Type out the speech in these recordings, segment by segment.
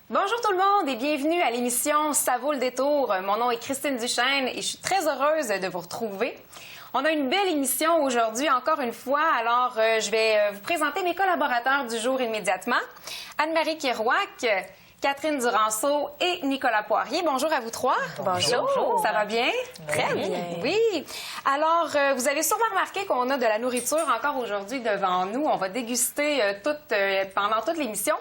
Bonjour tout le monde et bienvenue à l'émission Ça vaut le détour. Mon nom est Christine Duchesne et je suis très heureuse de vous retrouver. On a une belle émission aujourd'hui, encore une fois. Alors, je vais vous présenter mes collaborateurs du jour immédiatement. Anne-Marie Kerouac, Catherine Duranceau et Nicolas Poirier. Bonjour à vous trois. Bonjour. Ça va bien? Très bien. Oui. Alors, vous avez sûrement remarqué qu'on a de la nourriture encore aujourd'hui devant nous. On va déguster pendant toute l'émission.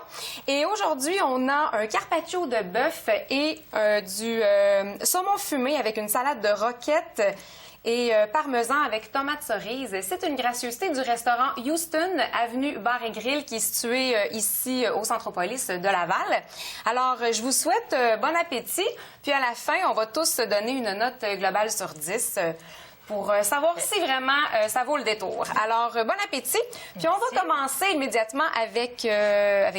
Et aujourd'hui, on a un carpaccio de bœuf et du saumon fumé avec une salade de roquette et parmesan avec tomates cerises. C'est une gracieuseté du restaurant Houston, avenue Bar et Grill, qui est situé ici au Centropolis de Laval. Alors, je vous souhaite bon appétit. Puis à la fin, on va tous se donner une note globale sur 10 pour savoir si vraiment ça vaut le détour. Alors, bon appétit. Puis on va commencer immédiatement avec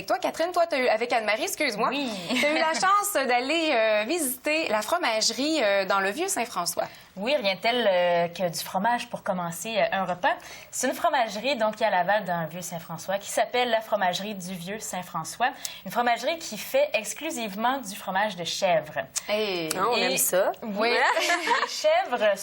toi, Catherine. Toi, avec Anne-Marie, excuse-moi. Oui. Tu as eu la chance d'aller visiter la fromagerie dans le Vieux-Saint-François. Oui, rien de tel que du fromage pour commencer un repas. C'est une fromagerie, donc, qui est à Laval, dans le Vieux-Saint-François, qui s'appelle la fromagerie du Vieux-Saint-François. Une fromagerie qui fait exclusivement du fromage de chèvre. Hey. On aime ça. Oui. Les chèvres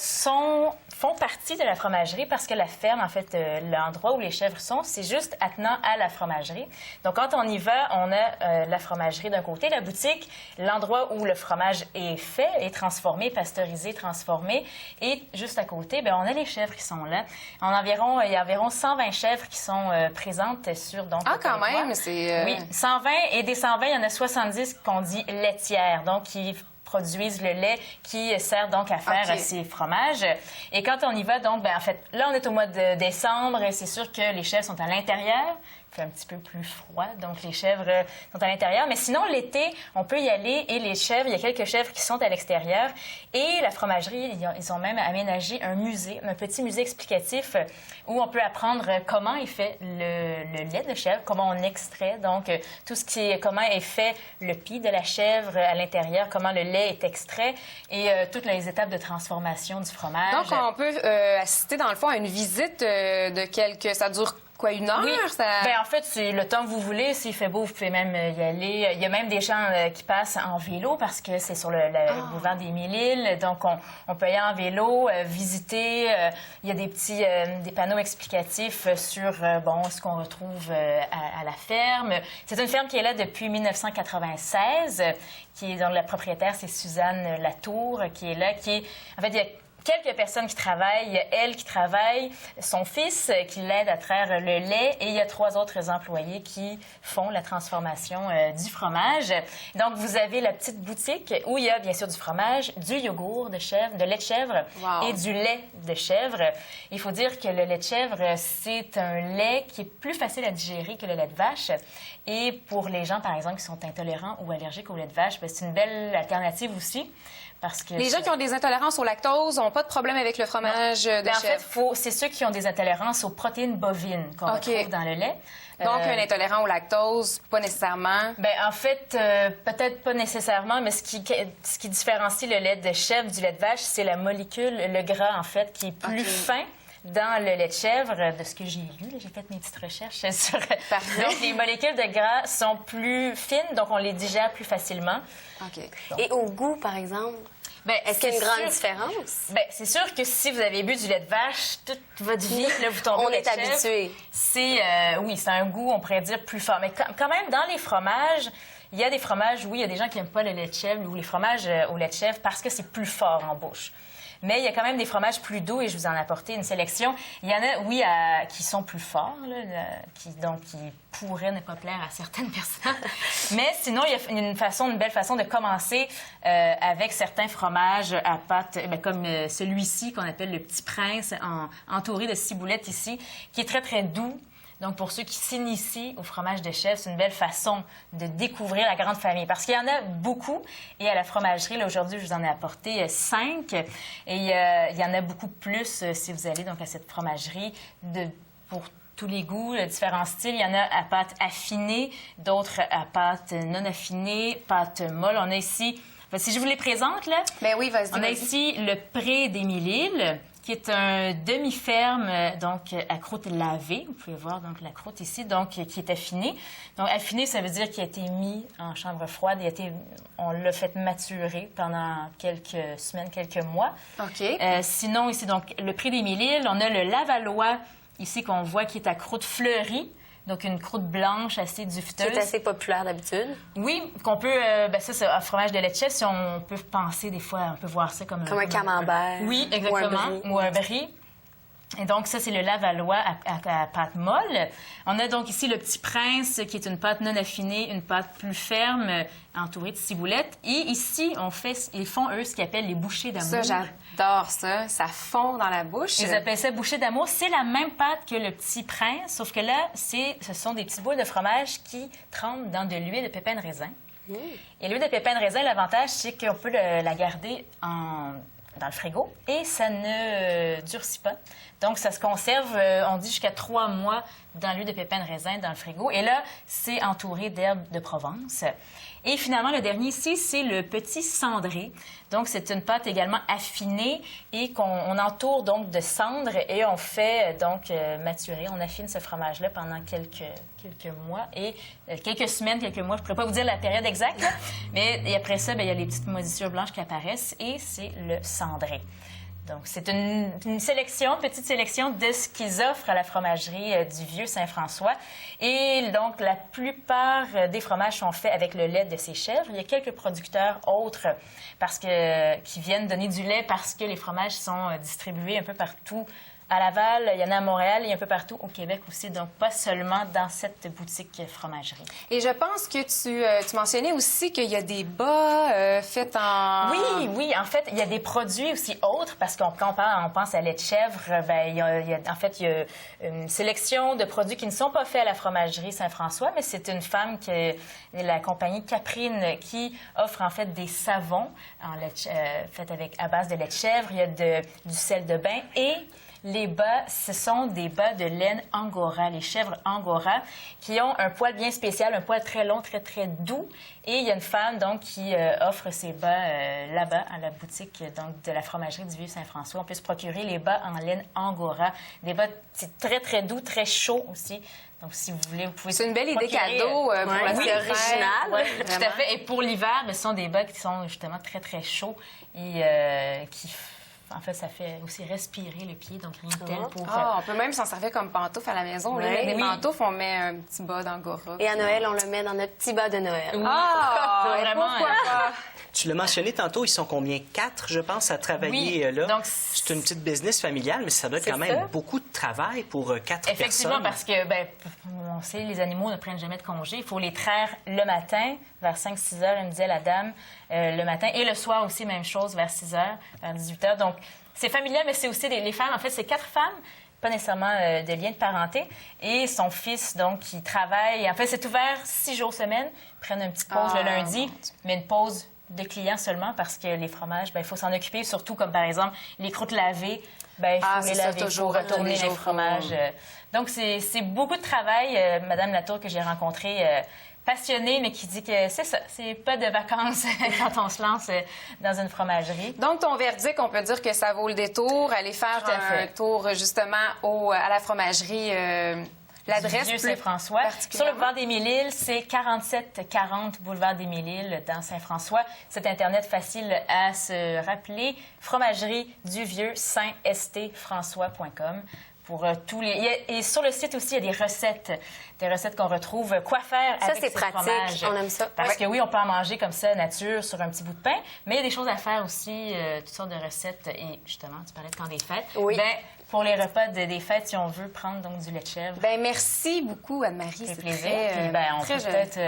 font partie de la fromagerie parce que la ferme, en fait, l'endroit où les chèvres sont, c'est juste attenant à la fromagerie. Donc, quand on y va, on a la fromagerie d'un côté, la boutique, l'endroit où le fromage est fait, est transformé, pasteurisé, transformé. Et juste à côté, bien, on a les chèvres qui sont là. Il y a environ 120 chèvres qui sont présentes sur donc. Ah, quand même, c'est... Oui, 120. Et des 120, il y en a 70 qu'on dit laitières, donc qui produisent le lait qui sert donc à faire ces fromages. Et quand on y va, donc, bien, en fait, là, on est au mois de décembre et c'est sûr que les chèvres sont à l'intérieur. Il fait un petit peu plus froid, donc les chèvres sont à l'intérieur. Mais sinon, l'été, on peut y aller et les chèvres, il y a quelques chèvres qui sont à l'extérieur. Et la fromagerie, ils ont même aménagé un musée, un petit musée explicatif où on peut apprendre comment est fait le lait de chèvre, comment on extrait, donc tout ce qui est, comment est fait le pis de la chèvre à l'intérieur, comment le lait est extrait et toutes les étapes de transformation du fromage. Donc, on peut assister, dans le fond, à une visite de quelques... Ça dure quoi, une heure? Oui. Ça... Bien, en fait, c'est le temps que vous voulez. S'il fait beau, vous pouvez même y aller. Il y a même des gens qui passent en vélo parce que c'est sur le boulevard des Mille-Îles. Donc, on peut y aller en vélo, visiter. Il y a des panneaux explicatifs sur ce qu'on retrouve à la ferme. C'est une ferme qui est là depuis 1996, dont la propriétaire, c'est Suzanne Latour, qui est là, en fait, il y a quelques personnes qui travaillent, elle qui travaille, son fils qui l'aide à traire le lait et il y a 3 autres employés qui font la transformation du fromage. Donc, vous avez la petite boutique où il y a bien sûr du fromage, du yogourt de chèvre, de lait de chèvre et du lait de chèvre. Il faut dire que le lait de chèvre, c'est un lait qui est plus facile à digérer que le lait de vache. Et pour les gens, par exemple, qui sont intolérants ou allergiques au lait de vache, c'est une belle alternative aussi. Parce que les gens qui ont des intolérances au lactose n'ont pas de problème avec le fromage de chèvre. En fait, c'est ceux qui ont des intolérances aux protéines bovines qu'on retrouve dans le lait. Donc, un intolérant au lactose, pas nécessairement? Bien, en fait, peut-être pas nécessairement, mais ce qui différencie le lait de chèvre du lait de vache, c'est la molécule, le gras, en fait, qui est plus fin dans le lait de chèvre, de ce que j'ai lu. J'ai fait mes petites recherches sur... Donc, les molécules de gras sont plus fines, donc on les digère plus facilement. Et au goût, par exemple? Bien, est-ce qu'il y a une grande différence? Bien, c'est sûr que si vous avez bu du lait de vache toute votre vie, là, vous tombez on au lait est de chèvre, habitué. Oui, c'est un goût, on pourrait dire, plus fort. Mais quand même, dans les fromages, il y a des fromages, oui, il y a des gens qui n'aiment pas le lait de chèvre ou les fromages au lait de chèvre parce que c'est plus fort en bouche. Mais il y a quand même des fromages plus doux et je vous en ai apporté une sélection. Il y en a, oui, qui sont plus forts, là, qui pourraient ne pas plaire à certaines personnes. Mais sinon, il y a une belle façon de commencer avec certains fromages à pâte, comme celui-ci qu'on appelle le Petit Prince, entouré de ciboulettes ici, qui est très, très doux. Donc, pour ceux qui s'initient au fromage de chèvre, c'est une belle façon de découvrir la grande famille. Parce qu'il y en a beaucoup. Et à la fromagerie, là, aujourd'hui, je vous en ai apporté 5. Et il y en a beaucoup plus si vous allez donc à cette fromagerie pour tous les goûts, différents styles. Il y en a à pâte affinée, d'autres à pâte non affinée, pâte molle. On a ici... Si je vous les présente, là, Ben oui, vas-y. on a vas-y. ici le pré d'Émile-Île, qui est un demi-ferme, donc à croûte lavée. Vous pouvez voir donc la croûte ici, donc qui est affinée. Donc affiné, ça veut dire qu'il a été mis en chambre froide. On l'a fait maturer pendant quelques semaines, quelques mois. OK. Sinon, ici, donc le pré d'Émile-Île, on a le Lavallois, ici qu'on voit qui est à croûte fleurie. Donc, une croûte blanche assez duveteuse. C'est assez populaire d'habitude. Oui, qu'on peut... ça, c'est un fromage de lait de chèvre. Si on peut penser, des fois, on peut voir ça comme un camembert. Oui, exactement. Ou un brie. Et donc, ça, c'est le Lavallois à pâte molle. On a donc ici le Petit Prince, qui est une pâte non affinée, une pâte plus ferme, entourée de ciboulettes. Et ici, ils font, eux, ce qu'ils appellent les bouchées d'amour. Ça, j'adore ça. Ça fond dans la bouche. Ils appellent ça bouchée d'amour. C'est la même pâte que le Petit Prince, sauf que là, ce sont des petits boules de fromage qui trempent dans de l'huile de pépins de raisin. Et l'huile de pépins de raisin, l'avantage, c'est qu'on peut la garder dans le frigo et ça ne durcit pas. Donc, ça se conserve, on dit, jusqu'à 3 mois dans l'huile de pépins de raisin dans le frigo. Et là, c'est entouré d'herbes de Provence. Et finalement, le dernier ici, c'est le petit cendré. Donc, c'est une pâte également affinée et qu'on entoure donc de cendre et on fait donc maturer. On affine ce fromage-là pendant quelques mois et quelques semaines, quelques mois. Je ne pourrais pas vous dire la période exacte, là, mais et après ça, bien, il y a les petites moisissures blanches qui apparaissent et c'est le cendré. Donc, c'est une petite sélection de ce qu'ils offrent à la fromagerie du Vieux-Saint-François. Et donc, la plupart des fromages sont faits avec le lait de ces chèvres. Il y a quelques producteurs autres qui viennent donner du lait parce que les fromages sont distribués un peu partout à Laval, il y en a à Montréal, il y a un peu partout au Québec aussi, donc pas seulement dans cette boutique fromagerie. Et je pense que tu mentionnais aussi qu'il y a des bas faits en... Oui, en fait, il y a des produits aussi autres, parce qu'on pense à lait de chèvre, il y a une sélection de produits qui ne sont pas faits à la fromagerie Saint-François, mais c'est une femme, la compagnie Caprine, qui offre en fait des savons faits à base de lait de chèvre, il y a du sel de bain et... Les bas, ce sont des bas de laine Angora, les chèvres Angora, qui ont un poil bien spécial, un poil très long, très, très doux. Et il y a une femme, donc, qui offre ces bas là-bas, à la boutique donc, de la fromagerie du Vieux-Saint-François. On peut se procurer les bas en laine Angora. Des bas très, très doux, très chauds aussi. Donc, si vous voulez, vous pouvez... C'est une belle idée cadeau pour la c'est original. Oui, tout à fait. Et pour l'hiver, ce sont des bas qui sont justement très, très chauds et qui... En fait, ça fait aussi respirer le pied, donc rien de tel pour... on peut même s'en servir comme pantoufle à la maison. Là, Oui. des pantoufles, on met un petit bas d'Angora. Et à Noël, on le met dans notre petit bas de Noël. Oui. Vraiment, pourquoi pas? Tu l'as mentionné tantôt, ils sont combien? 4, je pense, à travailler là. Donc, c'est une petite business familiale, mais ça doit être quand même beaucoup de travail pour 4 personnes. Effectivement, parce que, on sait, les animaux ne prennent jamais de congé. Il faut les traire le matin, vers 5-6 heures, elle me disait la dame, le matin. Et le soir aussi, même chose, vers 6 heures, vers 18 heures. Donc, c'est familial, mais c'est aussi les femmes. En fait, c'est 4 femmes, pas nécessairement de lien de parenté. Et son fils, donc, qui travaille. En fait, c'est ouvert 6 jours semaine. Ils prennent une petite pause le lundi, mais une pause de clients seulement parce que les fromages, il faut s'en occuper, surtout comme par exemple les croûtes lavées, il faut les laver, il faut retourner les fromages. Donc, c'est beaucoup de travail. Madame Latour, que j'ai rencontrée, passionnée, mais qui dit que c'est ça, c'est pas de vacances quand on se lance dans une fromagerie. Donc, ton verdict, on peut dire que ça vaut le détour, aller faire un tour justement à la fromagerie... L'adresse du Saint-François. Sur le boulevard d'Émile-Île, c'est 4740 boulevard d'Émile-Île dans Saint-François. C'est Internet facile à se rappeler. Fromagerie du Vieux Saint-François.com pour tous les... Et sur le site aussi, il y a des recettes qu'on retrouve. Quoi faire avec ces fromages. Ça, c'est pratique. On aime ça. Parce que oui, on peut en manger comme ça, nature, sur un petit bout de pain, mais il y a des choses à faire aussi, toutes sortes de recettes. Et justement, tu parlais de temps des fêtes. Oui. Pour les repas des fêtes, si on veut prendre donc du lait de chèvre. Merci beaucoup, Anne-Marie. C'est plaisir. On peut peut-être...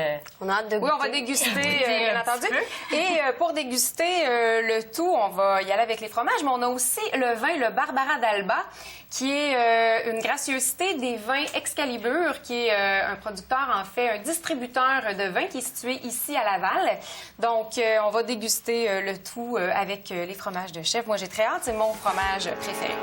On a hâte de goûter. Oui, on va déguster, bien entendu. Et pour déguster le tout, on va y aller avec les fromages, mais on a aussi le vin, le Barbara d'Alba, qui est une gracieuseté des vins Excalibur, qui est un producteur, en fait, un distributeur de vin qui est situé ici à Laval. Donc, on va déguster le tout avec les fromages de chèvre. Moi, j'ai très hâte, c'est mon fromage préféré.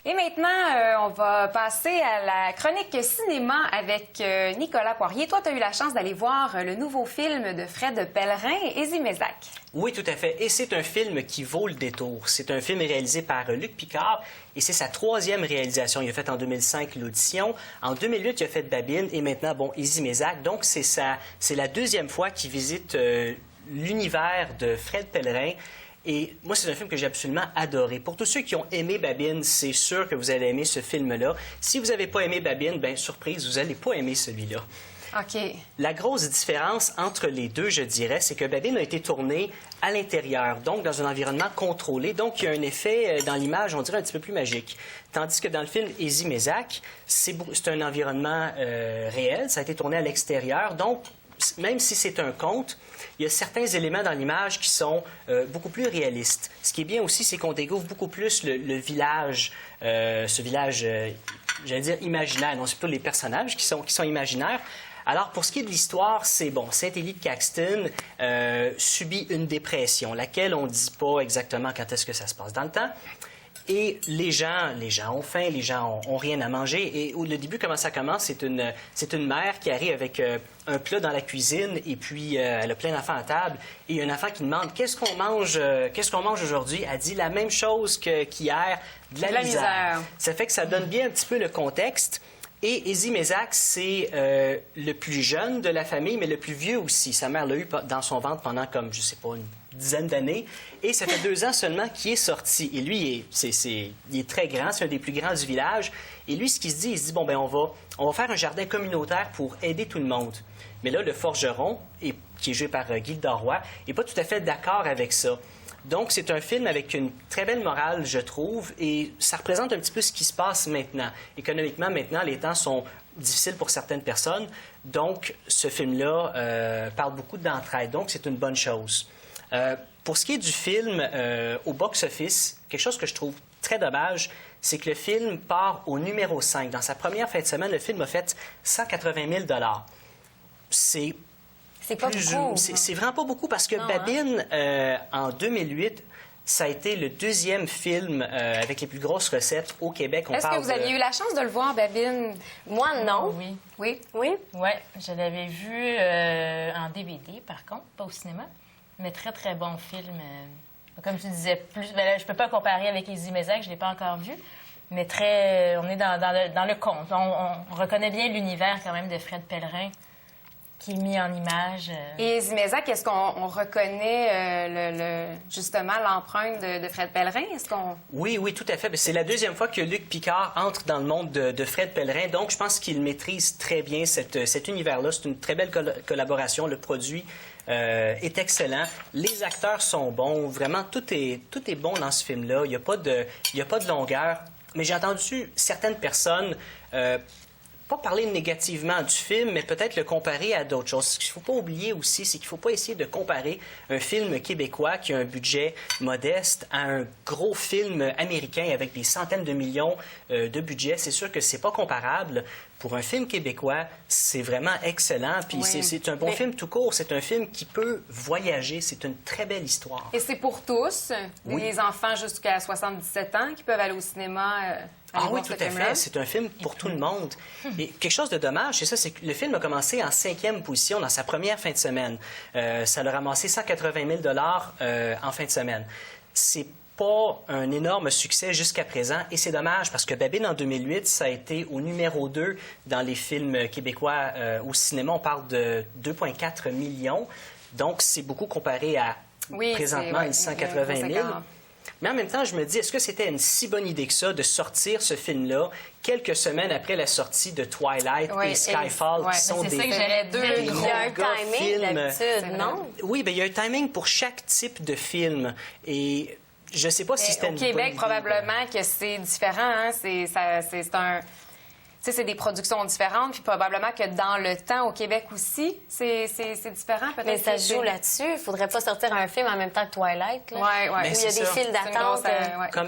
Et maintenant, on va passer à la chronique cinéma avec Nicolas Poirier. Toi, tu as eu la chance d'aller voir le nouveau film de Fred Pellerin, Ézy-Mézac. Oui, tout à fait. Et c'est un film qui vaut le détour. C'est un film réalisé par Luc Picard et c'est sa 3e réalisation. Il a fait en 2005 L'Audition. En 2008, il a fait Babine et maintenant, bon, Ézy-Mézac. Donc, c'est la 2e fois qu'il visite l'univers de Fred Pellerin. Et moi, c'est un film que j'ai absolument adoré. Pour tous ceux qui ont aimé Babine, c'est sûr que vous allez aimer ce film-là. Si vous n'avez pas aimé Babine, bien, surprise, vous n'allez pas aimer celui-là. OK. La grosse différence entre les deux, je dirais, c'est que Babine a été tourné à l'intérieur, donc dans un environnement contrôlé. Donc, il y a un effet dans l'image, on dirait, un petit peu plus magique. Tandis que dans le film Ézy-Mézac, c'est un environnement réel. Ça a été tourné à l'extérieur. Donc, même si c'est un conte, il y a certains éléments dans l'image qui sont beaucoup plus réalistes. Ce qui est bien aussi, c'est qu'on découvre beaucoup plus le village, ce village, j'allais dire imaginaire. Non, c'est plutôt les personnages qui sont imaginaires. Alors, pour ce qui est de l'histoire, c'est bon. Saint-Élie de Caxton subit une dépression, laquelle on ne dit pas exactement quand est-ce que ça se passe dans le temps. Et les gens ont faim, les gens ont rien à manger. Et au début, comment ça commence? C'est une mère qui arrive avec un plat dans la cuisine et puis elle a plein d'enfants à table. Et il y a un enfant qui demande qu'est-ce qu'on mange aujourd'hui? Elle dit la même chose qu'hier, de la misère. Ça fait que ça donne bien un petit peu le contexte. Et Ézy-Mézac, c'est le plus jeune de la famille, mais le plus vieux aussi. Sa mère l'a eu dans son ventre pendant comme, je sais pas, une dizaine d'années. Et ça fait 2 ans seulement qu'il est sorti. Et lui, il est très grand, c'est un des plus grands du village. Et lui, ce qu'il se dit, il se dit, bon, ben on va faire un jardin communautaire pour aider tout le monde. Mais là, le forgeron, qui est joué par Guy Doroy, n'est pas tout à fait d'accord avec ça. Donc, c'est un film avec une très belle morale, je trouve, et ça représente un petit peu ce qui se passe maintenant. Économiquement, maintenant, les temps sont difficiles pour certaines personnes. Donc, ce film-là parle beaucoup d'entraide. Donc, c'est une bonne chose. Pour ce qui est du film au box-office, quelque chose que je trouve très dommage, c'est que le film part au numéro 5. Dans sa première fin de semaine, le film a fait 180 000 $. C'est pas beaucoup. C'est vraiment pas beaucoup parce que Babine, en 2008, ça a été le 2e film avec les plus grosses recettes au Québec. Est-ce que vous aviez eu la chance de le voir, Babine? Moi, non. Oui. Oui? Oui? Oui, je l'avais vu en DVD, par contre, pas au cinéma. Mais très, très bon film. Comme tu disais, plus. Ben là, je peux pas comparer avec Ézy-Mézac, je l'ai pas encore vu. Mais on est dans le conte. On reconnaît bien l'univers quand même de Fred Pellerin, qui est mis en image. Et Ézy-Mézac, est-ce qu'on reconnaît justement l'empreinte de Fred Pellerin? Oui, tout à fait. C'est la 2e fois que Luc Picard entre dans le monde de Fred Pellerin. Donc, je pense qu'il maîtrise très bien cet univers-là. C'est une très belle collaboration. Le produit est excellent. Les acteurs sont bons. Vraiment, tout est bon dans ce film-là. Il n'y a pas de longueur. Mais j'ai entendu certaines personnes pas parler négativement du film, mais peut-être le comparer à d'autres choses. Ce qu'il ne faut pas oublier aussi, c'est qu'il ne faut pas essayer de comparer un film québécois qui a un budget modeste à un gros film américain avec des centaines de millions de budget. C'est sûr que c'est pas comparable. Pour un film québécois, c'est vraiment excellent. Puis c'est un bon film tout court. C'est un film qui peut voyager. C'est une très belle histoire. Et c'est pour tous, des enfants jusqu'à 77 ans qui peuvent aller au cinéma. Oui, tout à fait. C'est un film pour tout le monde. Et quelque chose de dommage, c'est ça, c'est que le film a commencé en 5e position dans sa première fin de semaine. Ça l'a ramassé 180 000 $ en fin de semaine. C'est pas un énorme succès jusqu'à présent, et c'est dommage parce que Babine, en 2008, ça a été au numéro 2 dans les films québécois au cinéma. On parle de 2,4 millions. Donc, c'est beaucoup comparé à présentement les 180 000. Mais en même temps, je me dis, est-ce que c'était une si bonne idée que ça de sortir ce film-là quelques semaines après la sortie de Twilight et Skyfall, qui sont des Il y a un timing d'habitude, non? Oui, bien, il y a un timing pour chaque type de film. Et je ne sais pas si c'était une bonne idée. Au Québec, probablement que c'est différent. Hein? C'est des productions différentes, puis probablement que dans le temps, au Québec aussi, c'est différent. Peut-être. Mais ça joue là-dessus. Il ne faudrait pas sortir un film en même temps que Twilight. Oui. Où il y a des files d'attente.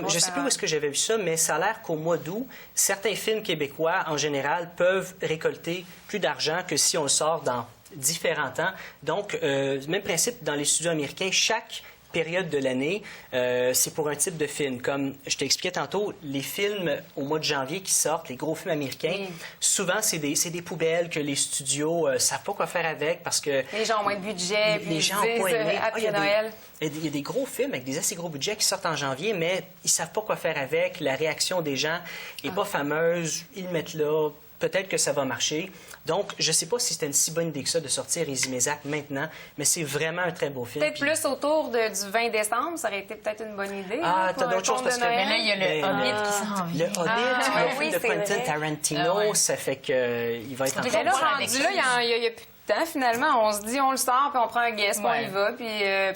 Je ne sais plus où est-ce que j'avais vu ça, mais ça a l'air qu'au mois d'août, certains films québécois, en général, peuvent récolter plus d'argent que si on le sort dans différents temps. Donc, même principe dans les studios américains, chaque période de l'année, c'est pour un type de film. Comme je t'expliquais tantôt, les films au mois de janvier qui sortent, les gros films américains, souvent, c'est des poubelles que les studios ne savent pas quoi faire avec parce que... Les gens ont moins de budget, puis les gens ils n'ont pas disent, aimé. après Noël. Il y a des gros films avec des assez gros budgets qui sortent en janvier, mais ils ne savent pas quoi faire avec. La réaction des gens n'est pas fameuse. Ils le mettent là. Peut-être que ça va marcher. Donc, je ne sais pas si c'était une si bonne idée que ça de sortir Easy Mézac maintenant, mais c'est vraiment un très beau film. Peut-être plus autour du 20 décembre, ça aurait été peut-être une bonne idée. Ah, là, t'as pour d'autres choses un parce conte que... de Mais Noël. là, il y a le Hobbit qui s'en vient. Le Hobbit, le film oui, de c'est Quentin vrai. Tarantino, Ah ouais. ça fait qu'il va être en Mais Mais là, Voilà, rendu avec là, il n'y a plus de temps, finalement. On se dit, on le sort, puis on prend un guest, puis on y Ouais. va. Puis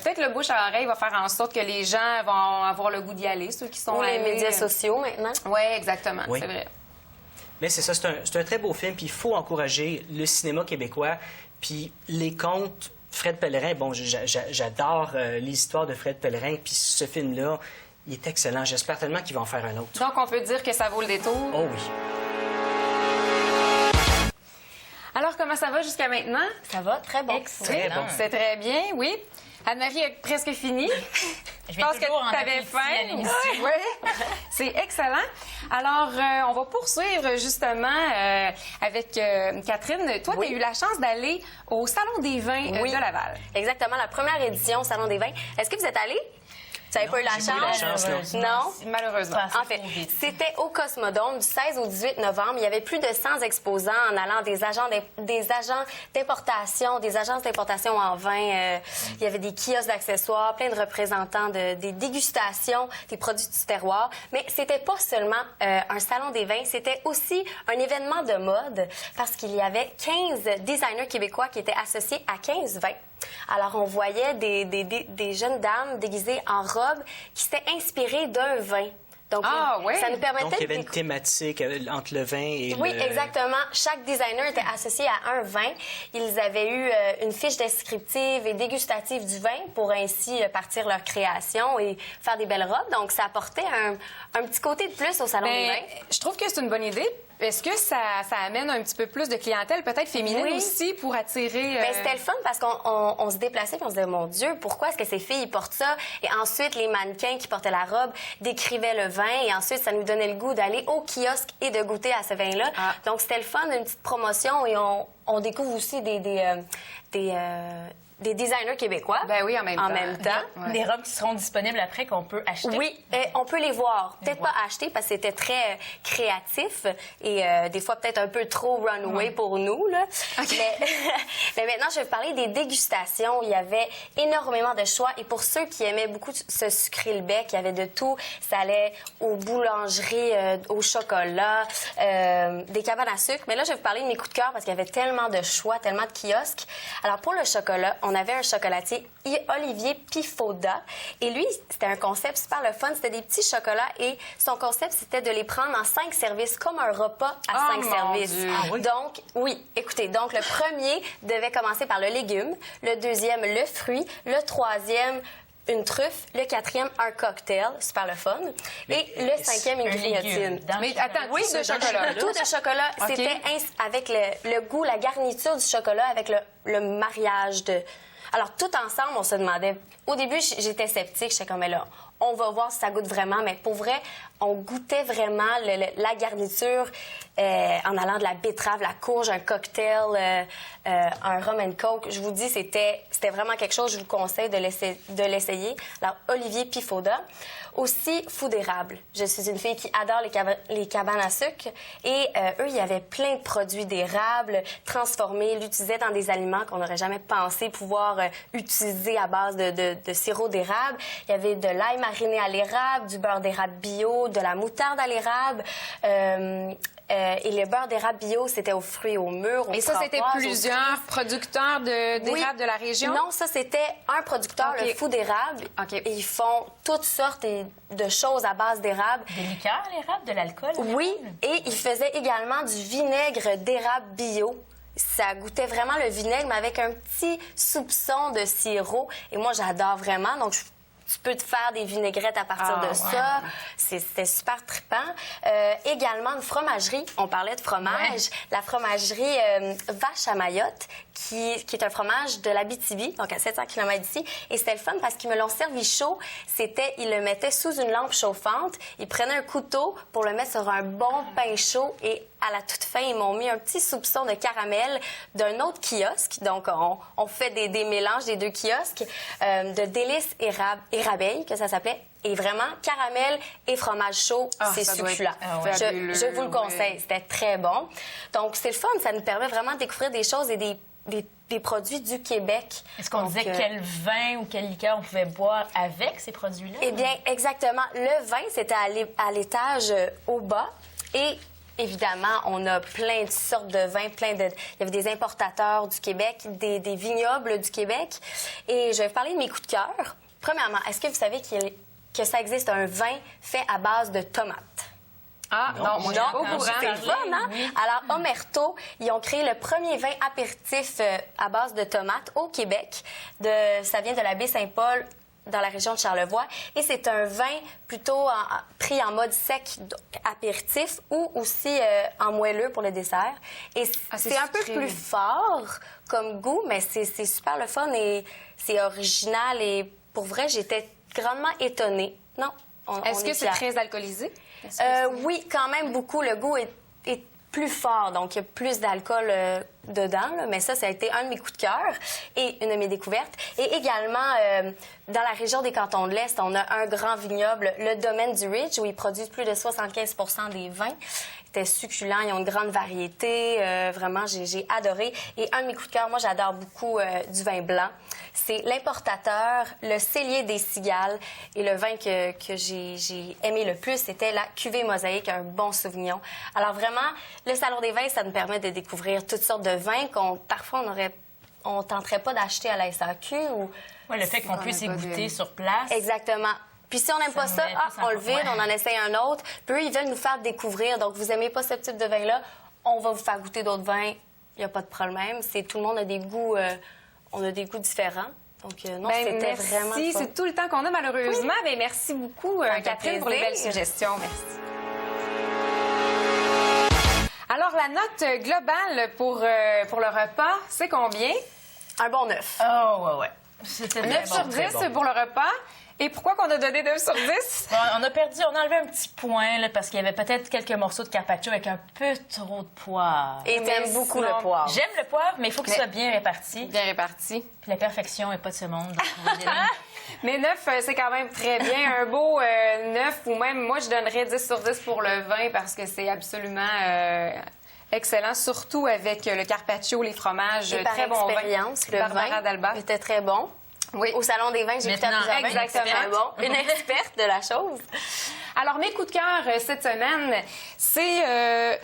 peut-être le bouche à oreille va faire en sorte que les gens vont avoir le goût d'y aller, ceux qui sont Ou les allés. médias sociaux maintenant. Oui, exactement, Oui. c'est vrai. Mais c'est ça, c'est un très beau film, puis il faut encourager le cinéma québécois. Puis les contes, Fred Pellerin, bon, j'adore les histoires de Fred Pellerin, puis ce film-là, il est excellent. J'espère tellement qu'il va en faire un autre. Donc, on peut dire que ça vaut le détour. Oh oui. Alors, comment ça va jusqu'à maintenant? Ça va très bon. Excellent. Très bon. C'est très bien, oui. Anne-Marie a presque fini. Je Je pense que toujours en tu avais appétit à faim. l'émission. Oui, c'est excellent. Alors, on va poursuivre justement avec Catherine. Toi, tu as eu la chance d'aller au Salon des vins Oui. de Laval. Exactement, la première édition au Salon des vins. Est-ce que vous êtes allés? Vous n'avez pas eu la j'ai pas eu la chance? chance, Non? Malheureusement. Pas En fait, trop vite. c'était au Cosmodome du 16 au 18 novembre. Il y avait plus de 100 exposants en allant des agents d'importation, des agences d'importation en vin. Il y avait des kiosques d'accessoires, plein de représentants des dégustations, des produits du terroir. Mais c'était pas seulement un salon des vins, c'était aussi un événement de mode parce qu'il y avait 15 designers québécois qui étaient associés à 15 vins. Alors, on voyait des jeunes dames déguisées en robe qui s'étaient inspirées d'un vin. Donc, Ah, oui? ça nous permettait Donc, il y avait de une thématique entre le vin et oui, le... exactement. Chaque designer était associé à un vin. Ils avaient eu une fiche descriptive et dégustative du vin pour ainsi partir leur création et faire des belles robes. Donc, ça apportait un petit côté de plus au Salon des Mais vins. je trouve que c'est une bonne idée. Est-ce que ça amène un petit peu plus de clientèle, peut-être féminine Oui. aussi, pour attirer... Ben, c'était le fun parce qu'on se déplaçait et on se disait, mon Dieu, pourquoi est-ce que ces filles ils portent ça? Et ensuite, les mannequins qui portaient la robe décrivaient le vin et ensuite, ça nous donnait le goût d'aller au kiosque et de goûter à ce vin-là. Ah. Donc, c'était le fun, une petite promotion et on découvre aussi des designers québécois. Ben oui, en même temps. Ouais. Des robes qui seront disponibles après qu'on peut acheter. Oui, on peut les voir. Peut-être pas acheter parce que c'était très créatif et des fois peut-être un peu trop runway pour nous. Là. Mais maintenant, je vais vous parler des dégustations. Il y avait énormément de choix et pour ceux qui aimaient beaucoup se sucrer le bec, il y avait de tout. Ça allait aux boulangeries, au chocolat, des cabanes à sucre. Mais là, je vais vous parler de mes coups de cœur parce qu'il y avait tellement de choix, tellement de kiosques. Alors, pour le chocolat, on avait un chocolatier Olivier Pifauda. Et lui, c'était un concept super le fun. C'était des petits chocolats et son concept, c'était de les prendre en 5 services, comme un repas à 5 mon services. Dieu. Ah oui? Donc, oui, écoutez, donc le premier devait commencer par le légume, le deuxième, le fruit, le troisième, une truffe, le quatrième, un cocktail, super le fun, et le cinquième, une grignotine. Mais attends, oui, de chocolat. Tout de chocolat, OK. c'était avec le goût, la garniture du chocolat, avec le mariage de... Alors, tout ensemble, on se demandait... Au début, j'étais sceptique. J'étais comme, mais là, on va voir si ça goûte vraiment. Mais pour vrai, on goûtait vraiment la garniture en allant de la betterave, la courge, un cocktail, un rum and coke. Je vous dis, c'était vraiment quelque chose. Je vous conseille de l'essayer. Alors, Olivier Pifauda. Aussi, fou d'érable. Je suis une fille qui adore les cabanes à sucre. Et eux, il y avait plein de produits d'érable transformés. Ils l'utilisaient dans des aliments qu'on n'aurait jamais pensé pouvoir utiliser à base de sirop d'érable. Il y avait de l'ail mariné à l'érable, du beurre d'érable bio, de la moutarde à l'érable. Et le beurre d'érable bio, c'était aux fruits et aux mûres. Et ça, c'était plusieurs producteurs d'érable de la région? Non, ça, c'était un producteur, OK. le Fou d'érable. OK. Et ils font toutes sortes de choses à base d'érable. Des liqueurs, l'érable, de l'alcool? Oui, et ils faisaient également du vinaigre d'érable bio. Ça goûtait vraiment le vinaigre, mais avec un petit soupçon de sirop. Et moi, j'adore vraiment. Donc, tu peux te faire des vinaigrettes à partir de ça. C'était super trippant. Également, une fromagerie. On parlait de fromage. Ouais. La fromagerie Vache à Mayotte, qui est un fromage de l'Abitibi, donc à 700 km d'ici. Et c'était le fun parce qu'ils me l'ont servi chaud. Ils le mettaient sous une lampe chauffante. Ils prenaient un couteau pour le mettre sur un bon pain chaud. Et à la toute fin, ils m'ont mis un petit soupçon de caramel d'un autre kiosque. Donc, on fait des mélanges des 2 kiosques, de délices et rabeilles, que ça s'appelait. Et vraiment, caramel et fromage chaud, c'est succulent. Je vous le conseille. C'était très bon. Donc, c'est le fun. Ça nous permet vraiment de découvrir des choses et des produits du Québec. Est-ce qu'on disait quel vin ou quelle liqueur on pouvait boire avec ces produits-là? Eh bien, exactement. Le vin, c'était à l'étage au bas. Et évidemment, on a plein de sortes de vins, il y avait des importateurs du Québec, des vignobles du Québec. Et je vais vous parler de mes coups de cœur. Premièrement, est-ce que vous savez que ça existe un vin fait à base de tomates? Ah, non, moi, je suis pas au courant. C'est fun, hein? Oui. Alors, Omerto, ils ont créé le premier vin apéritif à base de tomates au Québec. Ça vient de la baie Saint-Paul, dans la région de Charlevoix. Et c'est un vin plutôt pris en mode sec, donc apéritif, ou aussi en moelleux pour le dessert. Et c'est un peu plus fort comme goût, mais c'est super le fun et c'est original. Et pour vrai, j'étais grandement étonnée. Non, Est-ce que c'est très alcoolisé? Oui, quand même beaucoup. Le goût est plus fort, donc il y a plus d'alcool dedans. Là, mais ça a été un de mes coups de cœur et une de mes découvertes. Et également, dans la région des Cantons de l'Est, on a un grand vignoble, le Domaine du Ridge, où ils produisent plus de 75 des vins. C'était succulent, ils ont une grande variété. Vraiment, j'ai adoré. Et un de mes coups de cœur, moi, j'adore beaucoup du vin blanc. C'est l'importateur, le Cellier des Cigales. Et le vin que j'ai aimé le plus, c'était la cuvée mosaïque, un bon Sauvignon. Alors vraiment, le Salon des vins, ça nous permet de découvrir toutes sortes de vins qu'on parfois on tenterait pas d'acheter à la SAQ. Oui, le fait qu'on puisse y goûter sur place. Exactement. Puis si on n'aime pas ça, on le vide, on en essaye un autre. Puis eux, ils veulent nous faire découvrir. Donc, vous aimez pas ce type de vin-là, on va vous faire goûter d'autres vins. Il n'y a pas de problème. Tout le monde a des goûts, on a des goûts différents. Donc, non, c'était vraiment Merci. C'est tout le temps qu'on a, malheureusement. Oui. Mais merci beaucoup, Catherine, pour les belles suggestions. Merci. Alors, la note globale pour le repas, c'est combien? Un bon 9. Oh, ouais. C'était 9 sur 10 pour le repas. Et pourquoi qu'on a donné 9 sur 10? Bon, on a enlevé un petit point, là, parce qu'il y avait peut-être quelques morceaux de carpaccio avec un peu trop de poivre. Et t'aimes beaucoup le poivre. J'aime le poivre, mais il faut qu'il soit bien réparti. Bien réparti. Puis la perfection n'est pas de ce monde. Donc on va y aller. Mais 9, c'est quand même très bien. Un beau 9 ou même, moi, je donnerais 10 sur 10 pour le vin parce que c'est absolument excellent, surtout avec le carpaccio, les fromages. Et par très bon expérience, vin. le Barbara vin d'Alba. était très bon. Oui. Au Salon des vins, j'ai goûté à plusieurs vins. Exactement. Très bon. Une experte de la chose. Alors, mes coups de cœur cette semaine, c'est...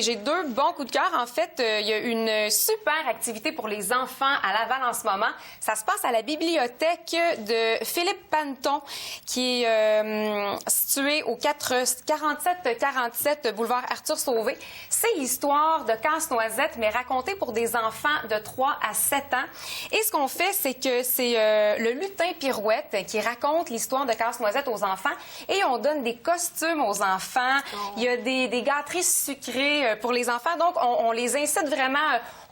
j'ai 2 bons coups de cœur. En fait, il y a une super activité pour les enfants à Laval en ce moment. Ça se passe à la bibliothèque de Philippe Panton, qui est située au 47 boulevard Arthur Sauvé. C'est l'histoire de Casse-Noisette, mais racontée pour des enfants de 3 à 7 ans. Et ce qu'on fait, c'est que c'est le lutin Pirouette qui raconte l'histoire de Casse-Noisette aux enfants. Et on donne des costumes aux enfants. Il y a des gâteries sucrées pour les enfants. Donc, on les incite vraiment.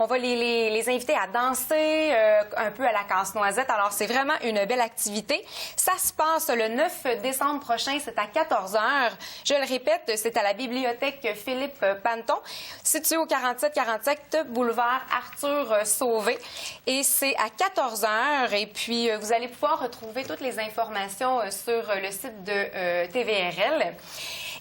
On va les inviter à danser un peu à la Casse-Noisette. Alors, c'est vraiment une belle activité. Ça se passe le 9 décembre prochain. C'est à 14h. Je le répète, c'est à la bibliothèque Philippe Panton, située au 47 boulevard Arthur Sauvé. Et c'est à 14h. Et puis, vous allez pouvoir retrouver toutes les informations sur le site de TVRL.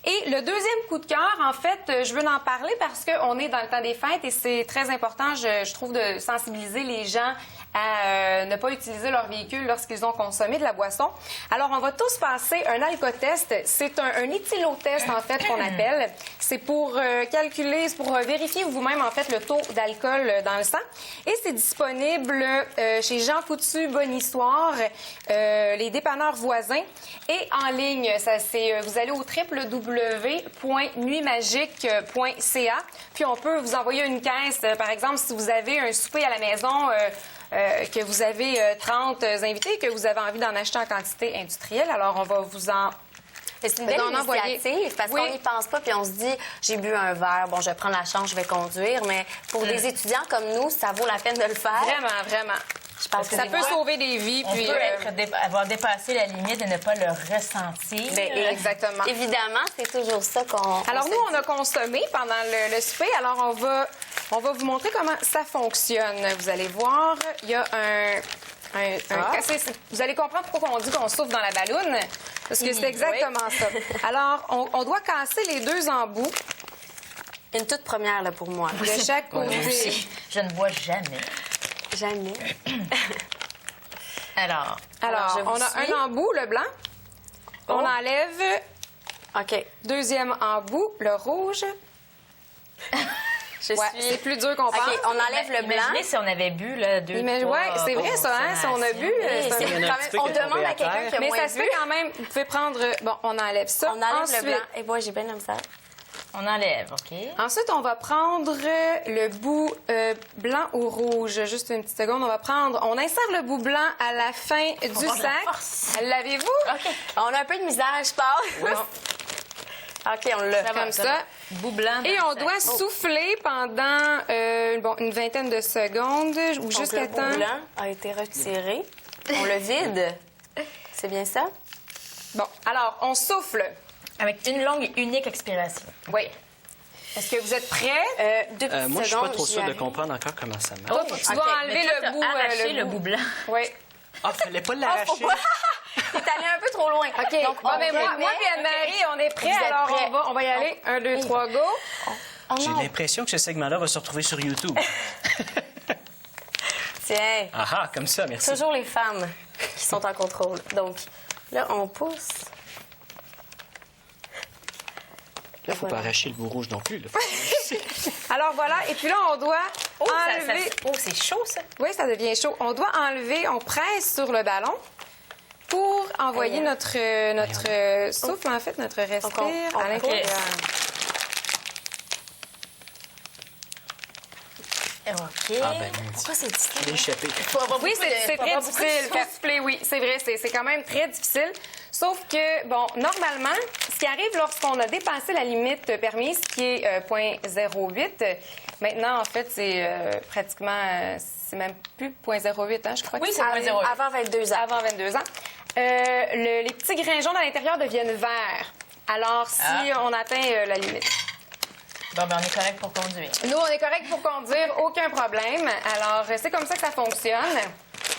Et le deuxième coup de cœur, en fait, je veux en parler parce qu'on est dans le temps des fêtes et c'est très important, je trouve, de sensibiliser les gens à ne pas utiliser leur véhicule lorsqu'ils ont consommé de la boisson. Alors, on va tous passer un alcotest. C'est un éthylotest, en fait, qu'on appelle. C'est pour calculer, c'est pour vérifier vous-même, en fait, le taux d'alcool dans le sang. Et c'est disponible chez Jean Coutu, Bonissoire, les dépanneurs voisins et en ligne. Vous allez au www.nuitmagique.ca. Puis, on peut vous envoyer une caisse. Par exemple, si vous avez un souper à la maison... que vous avez 30 invités et que vous avez envie d'en acheter en quantité industrielle. Alors, on va vous en Mais c'est une belle d'en envoyer. initiative parce Oui. qu'on n'y pense pas puis on se dit j'ai bu un verre, bon, je vais prendre la chance, je vais conduire. Mais pour des étudiants comme nous, ça vaut la peine de le faire. Vraiment, vraiment. Je pense que Ça c'est peut vrai. sauver des vies. On Puis, peut avoir dépassé la limite et ne pas le ressentir. Ben, exactement. Évidemment, c'est toujours ça qu'on. Alors, se nous, on dit. a consommé pendant le souper. Alors, on va vous montrer comment ça fonctionne. Vous allez voir, il y a vous allez comprendre pourquoi on dit qu'on souffle dans la balloune, parce que c'est exactement ça. Alors, on doit casser les deux embouts Une toute première là, pour moi. de chaque côté. Je ne bois jamais. Jamais. Alors, Alors, je vous on a suis. un embout, le blanc. On enlève. OK. Deuxième embout, le rouge. Je Ouais, suis. c'est plus dur qu'on pense. OK, on enlève le blanc. imaginez si on avait bu là, deux, trois Ouais, c'est vrai ça, hein? Si on a bu, Oui, ça- c'est Il y en a un quand petit même- peu on qui est demande tombé à à quelqu'un terre. qui a mais moins ça se bu. fait quand même. Vous pouvez prendre. Bon, on enlève ça. On enlève Ensuite, le blanc. Et moi, j'ai bien comme ça. On enlève, OK? Ensuite, on va prendre le bout blanc ou rouge. Juste une petite seconde. On insère le bout blanc à la fin du avoir de la sac. force. L'avez-vous? OK. On a un peu de misère, je pense. OK, on l'a. Ça va, Comme ça ça. va. Bout blanc. Et dans on le sac. doit souffler pendant une vingtaine de secondes ou Donc, jusqu'à le bout temps. blanc a été retiré. On le vide. C'est bien ça? Bon, alors, on souffle. Avec une longue et unique expiration. Oui. Est-ce que vous êtes prêts? 2 petites Moi, je suis pas secondes, trop j'y sûr de arrive. comprendre encore comment ça marche. Toi, tu OK, dois mais enlever toi, le t'as bout. arraché le bout blanc. Oui. Ah, fallait pas Ah, l'arracher. faut pas. T'es allé un peu trop loin. OK. Donc, Bon, on ben, moi remet. et Anne-Marie, on est prêts. Vous êtes Alors, prêts. on va y aller. 1, 2, 3, go. Oh J'ai non. l'impression que ce segment-là va se retrouver sur YouTube. Tiens. Ah ah, comme ça, merci. Toujours les femmes qui sont en contrôle. Donc, là, on pousse. Là, faut pas arracher le bout rouge non plus. Là. Alors, voilà. Et puis là, on doit enlever... C'est chaud, ça. Oui, ça devient chaud. On doit enlever, on presse sur le ballon pour envoyer notre souffle, en fait, notre respire on à l'intérieur. OK. Ah ben, Pourquoi c'est difficile? j'ai échappé. Oui, c'est très difficile. Faire souffler, oui, c'est vrai, c'est quand même très difficile. Sauf que, bon, normalement, ce qui arrive lorsqu'on a dépassé la limite permise, qui est 0,08, maintenant, en fait, c'est pratiquement, c'est même plus 0,08, hein, je crois. Oui, que c'est 0,08. Avant 22 ans. Avant 22 ans. Les petits grains jaunes à l'intérieur deviennent verts. Alors, si on atteint la limite. Bon, ben, on est correct pour conduire. Nous, on est correct pour conduire, aucun problème. Alors, c'est comme ça que ça fonctionne.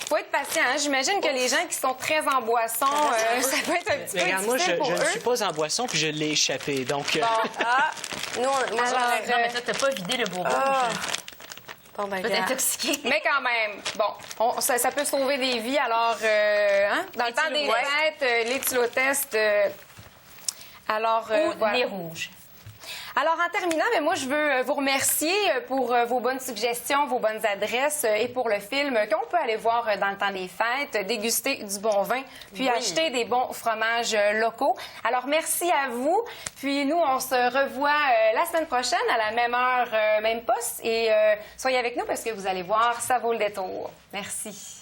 Faut être patient. Hein? J'imagine que les gens qui sont très en boisson, ça peut être un petit Mais peu regarde, moi, difficile pour je ne eux. suis pas en boisson, puis je l'ai échappé. Donc, Nous, moi, Alors, j'aurais- Non, mais toi, t'as pas vidé le beau rouge. Bon, ben, Pas regarde. t'intoxiquer. Mais quand même, bon, ça peut sauver des vies. Alors, hein? Dans le temps des fêtes, l'éthylotest. Alors, Ou voilà. nez rouge. Alors, en terminant, ben, moi, je veux vous remercier pour vos bonnes suggestions, vos bonnes adresses et pour le film qu'on peut aller voir dans le temps des fêtes, déguster du bon vin, puis acheter des bons fromages locaux. Alors, merci à vous. Puis, nous, on se revoit la semaine prochaine à la même heure, même poste. Et soyez avec nous parce que vous allez voir, ça vaut le détour. Merci.